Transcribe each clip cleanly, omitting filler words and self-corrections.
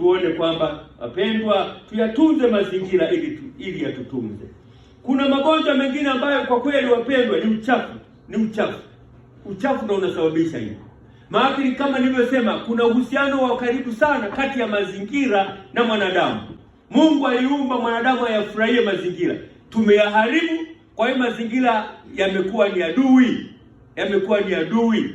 tuone kwamba wapendwa, tuyatunze mazingira ili yatutunze. Kuna magonjwa mengine ambayo kwa kweli wapendwa ni uchafu ndio unasababisha hiyo. Maana kama nilivyosema, kuna uhusiano wa karibu sana kati ya mazingira na mwanadamu. Mungu aliumba mwanadamu ayafurahie mazingira, tumeyaharibu. Kwa hiyo mazingira yamekuwa ni adui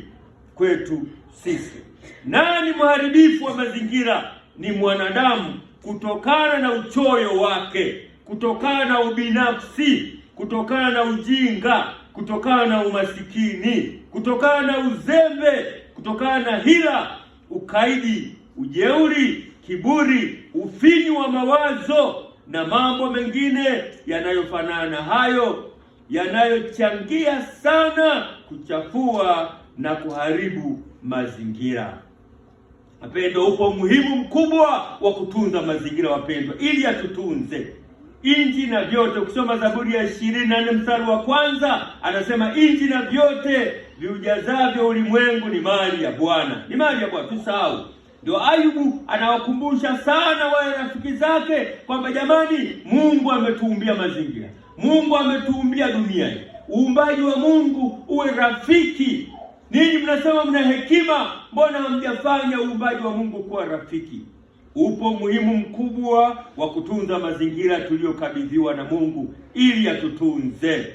kwetu sisi. Nani mharibifu wa mazingira? Ni mwanadamu, kutokana na uchoyo wake, kutokana na ubinafsi, kutokana na ujinga, kutokana na umasikini, kutokana na uzembe, kutokana na hila, ukaidi, ujeuri, kiburi, ufinyu wa mawazo na mambo mengine yanayofanana hayo, yanayochangia sana kuchafua na kuharibu mazingira. Wapendwa, upo umuhimu mkubwa wa kutunza mazingira wapendwa, ili atutunze. Inji na vyote, kusoma Zaburi ya 24 mstari wa kwanza, anasema inji na vyote viujazavyo ulimwengu ni mali ya Bwana. Ni mali ya Bwana, tusahau. Ndio Ayubu anawakumbusha sana wale rafiki zake kwamba jamani, Mungu ametuumbia mazingira. Mungu ametuumbia dunia hii. Uumbaji wa Mungu uwe rafiki. Ninyi mnasema mna hekima, mbona hamjafanya uumbaji wa Mungu kuwa rafiki? Upo muhimu mkubwa wa kutunza mazingira tuliyokabidhiwa na Mungu ili atutunze.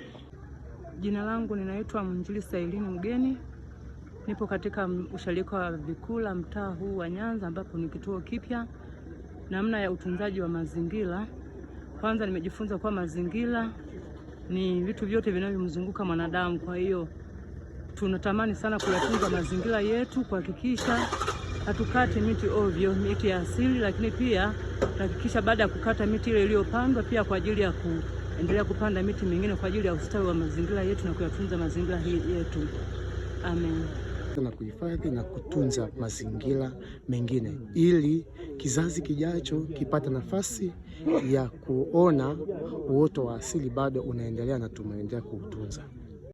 Jina langu ninaitwa Mwinjilisti Aileen Mgeni. Nipo katika usharika wa Vikula, mtaa huu wa Nyanza, ambapo ni kituo kipya namna ya utunzaji wa mazingira. Kwanza nimejifunza kwa mazingira ni vitu vyote vinavyomzunguka mwanadamu. Kwa hiyo tunatamani sana kuyatunza mazingira yetu, kuhakikisha hatukati miti ovyo, miti ya asili, lakini pia kuhakikisha baada ya kukata miti ile iliyopandwa pia kwa ajili ya kuendelea kupanda miti mingine kwa ajili ya ustawi wa mazingira yetu na kuyatunza mazingira yetu. Amen. Na kuhifadhi na kutunza mazingira mengine ili kizazi kijacho kipata nafasi ya kuona uoto wa asili bado unaendelea na tumeendelea kuutunza.